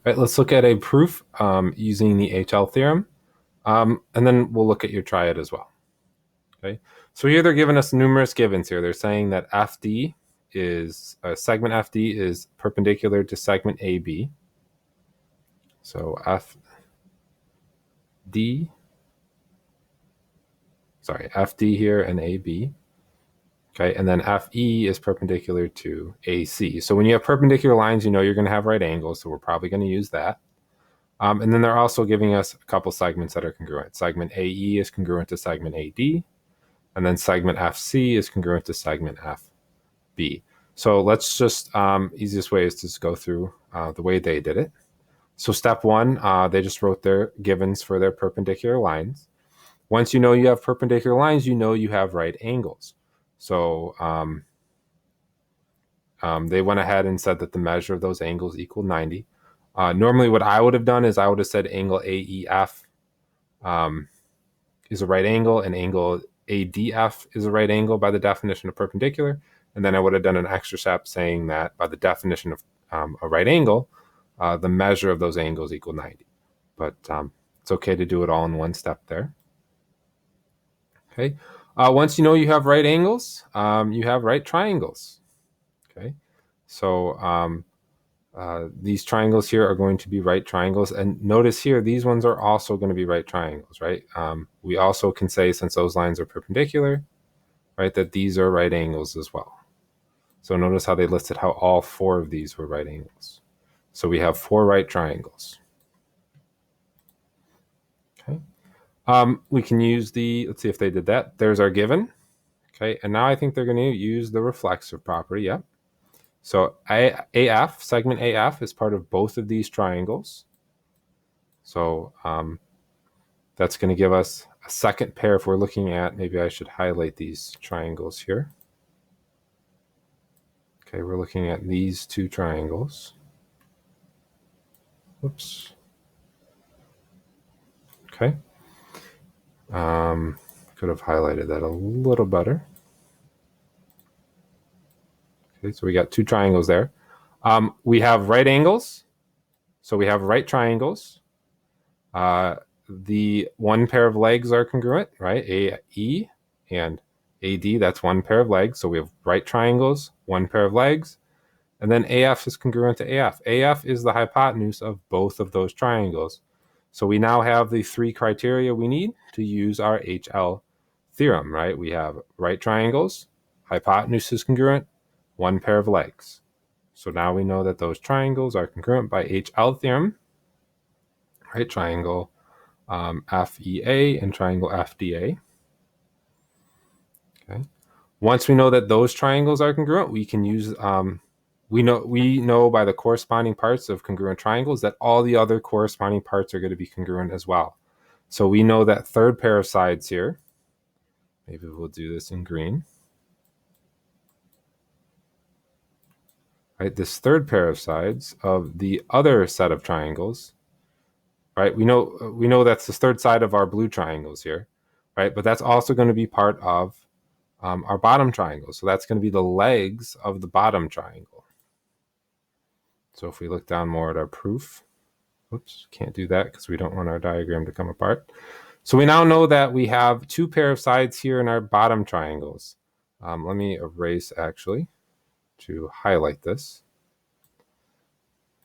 right, let's look at a proof using the HL theorem, and then we'll look at your triad as well. Okay, so here they're giving us numerous givens here. They're saying that FD is segment FD is perpendicular to segment AB. So FD here and AB. Okay, and then FE is perpendicular to AC. So when you have perpendicular lines, you know you're going to have right angles, so we're probably going to use that. And then they're also giving us a couple segments that are congruent. Segment AE is congruent to segment AD, and then segment FC is congruent to segment FB. So let's just, easiest way is to just go through the way they did it. So step one, they just wrote their givens for their perpendicular lines. Once you know you have perpendicular lines, you know you have right angles. So they went ahead and said that the measure of those angles equaled 90. Normally what I would have done is I would have said angle AEF is a right angle and angle ADF is a right angle by the definition of perpendicular. And then I would have done an extra step saying that by the definition of a right angle, the measure of those angles equal 90. But it's okay to do it all in one step there. Okay. Once you know you have right angles, you have right triangles. Okay. So these triangles here are going to be right triangles. And notice here, these ones are also going to be right triangles, right? We also can say, since those lines are perpendicular, right, that these are right angles as well. So notice how they listed how all four of these were right angles. So we have four right triangles. Okay. We can use let's see if they did that. There's our given. Okay. And now I think they're going to use the reflexive property. Yep. So AF, segment AF is part of both of these triangles. So that's going to give us a second pair if we're looking at, maybe I should highlight these triangles here. Okay, we're looking at these two triangles. Whoops. Okay. Could have highlighted that a little better. Okay, so we got two triangles there. We have right angles. So we have right triangles. The one pair of legs are congruent, right? AE and AD, that's one pair of legs. So we have right triangles, one pair of legs. And then AF is congruent to AF. AF is the hypotenuse of both of those triangles. So we now have the three criteria we need to use our HL theorem, right? We have right triangles, hypotenuse is congruent, one pair of legs. So now we know that those triangles are congruent by HL theorem, right? Triangle FEA and triangle FDA. Okay. Once we know that those triangles are congruent, we can use we know by the corresponding parts of congruent triangles that all the other corresponding parts are going to be congruent as well. So we know that third pair of sides here, maybe we'll do this in green. Right, this third pair of sides of the other set of triangles, right? We know that's the third side of our blue triangles here, right? But that's also going to be part of our bottom triangle. So that's going to be the legs of the bottom triangle. So if we look down more at our proof, oops, can't do that because we don't want our diagram to come apart. So we now know that we have two pair of sides here in our bottom triangles. Let me erase actually to highlight this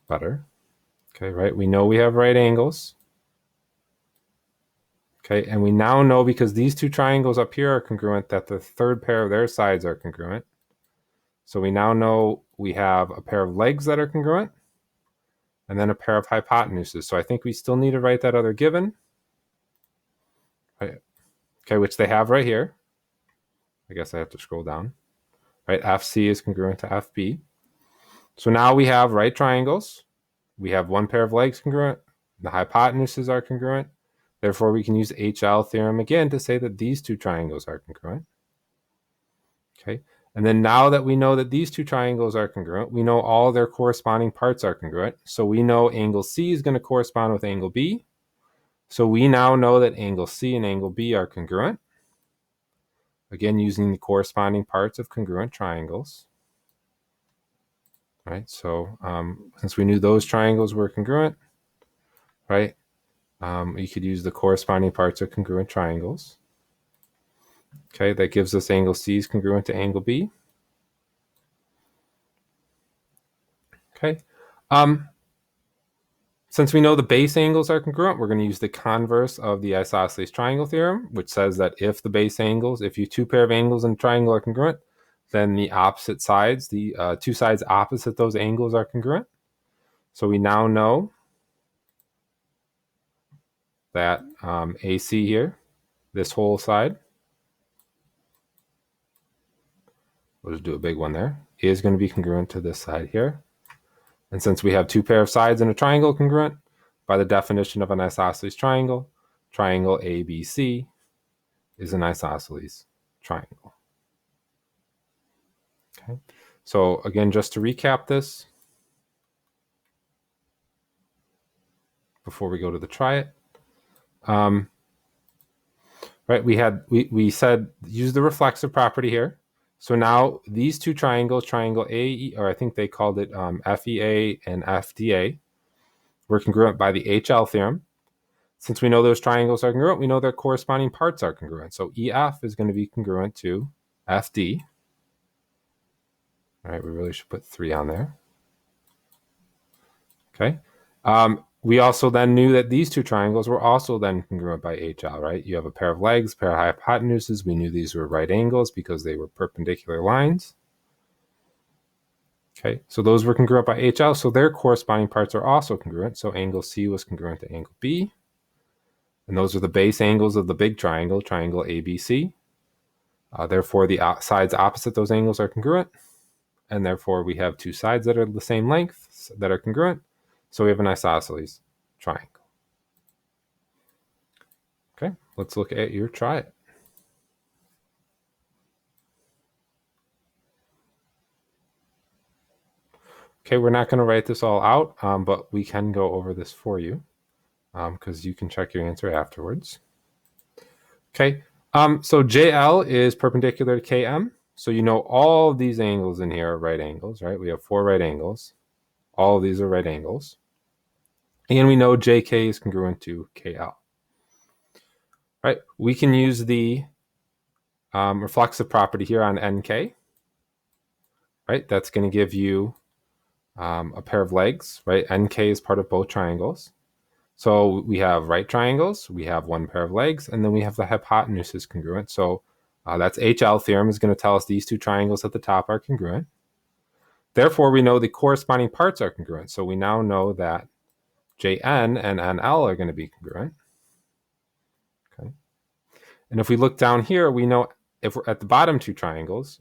better. Okay, right? We know we have right angles. Okay, and we now know because these two triangles up here are congruent that the third pair of their sides are congruent. So we now know we have a pair of legs that are congruent and then a pair of hypotenuses. So I think we still need to write that other given. Right. Okay, which they have right here. I guess I have to scroll down. Right, FC is congruent to FB. So now we have right triangles. We have one pair of legs congruent. The hypotenuses are congruent. Therefore, we can use HL theorem again to say that these two triangles are congruent. Okay, and then now that we know that these two triangles are congruent, we know all their corresponding parts are congruent. So we know angle C is going to correspond with angle B. So we now know that angle C and angle B are congruent. Again, using the corresponding parts of congruent triangles. right? So since we knew those triangles were congruent, right, you could use the corresponding parts of congruent triangles. Okay, that gives us angle C is congruent to angle B. Okay. Since we know the base angles are congruent, we're going to use the converse of the isosceles triangle theorem, which says that if the base angles, if you two pair of angles in a triangle are congruent, then the opposite sides, the two sides opposite those angles are congruent. So we now know that AC here, this whole side, we'll just do a big one there, is going to be congruent to this side here. And since we have two pair of sides in a triangle congruent, by the definition of an isosceles triangle, triangle ABC is an isosceles triangle. Okay. So again, just to recap this before we go to the try it. Right, we said use the reflexive property here. So now these two triangles, triangle AE, or I think they called it FEA and FDA, were congruent by the HL theorem. Since we know those triangles are congruent, we know their corresponding parts are congruent. So EF is going to be congruent to FD. All right, we really should put 3 on there. Okay. We also then knew that these two triangles were also then congruent by HL, right? You have a pair of legs, pair of hypotenuses. We knew these were right angles because they were perpendicular lines. Okay, so those were congruent by HL, so their corresponding parts are also congruent. So angle C was congruent to angle B. And those are the base angles of the big triangle, triangle ABC. Therefore, the sides opposite those angles are congruent. And therefore, we have two sides that are the same length that are congruent. So we have an isosceles triangle. Okay, let's look at your try it. Okay, we're not going to write this all out, but we can go over this for you because you can check your answer afterwards. Okay, so JL is perpendicular to KM. So you know all of these angles in here are right angles, right? We have 4 right angles. All of these are right angles. And we know JK is congruent to KL. Right, we can use the reflexive property here on NK. Right, that's going to give you a pair of legs, right? NK is part of both triangles. So we have right triangles, we have one pair of legs, and then we have the hypotenuse is congruent. So that's HL theorem is going to tell us these two triangles at the top are congruent. Therefore, we know the corresponding parts are congruent. So we now know that JN and NL are going to be congruent. Okay. And if we look down here, we know if we're at the bottom two triangles,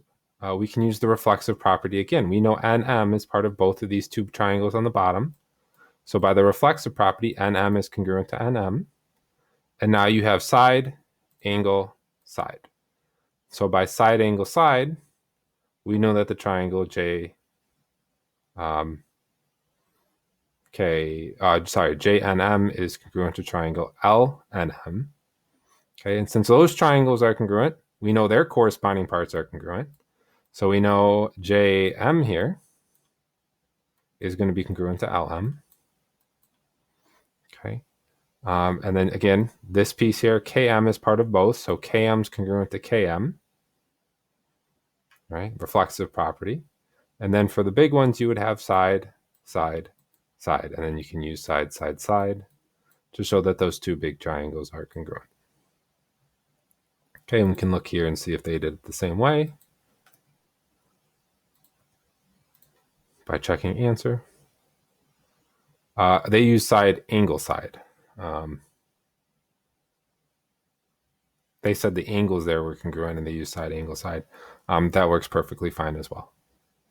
we can use the reflexive property again. We know NM is part of both of these two triangles on the bottom. So by the reflexive property, NM is congruent to NM. And now you have side, angle, side. So by side, angle, side, we know that the triangle JNM is congruent to triangle LNM. Okay, and since those triangles are congruent, we know their corresponding parts are congruent. So we know JM here is going to be congruent to LM. Okay. And then again, this piece here, KM is part of both. So KM is congruent to KM, right? Reflexive property. And then for the big ones, you would have side, side, side. And then you can use side, side, side to show that those two big triangles are congruent. Okay, and we can look here and see if they did it the same way by checking answer. They use side, angle, side. They said the angles there were congruent and they used side, angle, side. That works perfectly fine as well.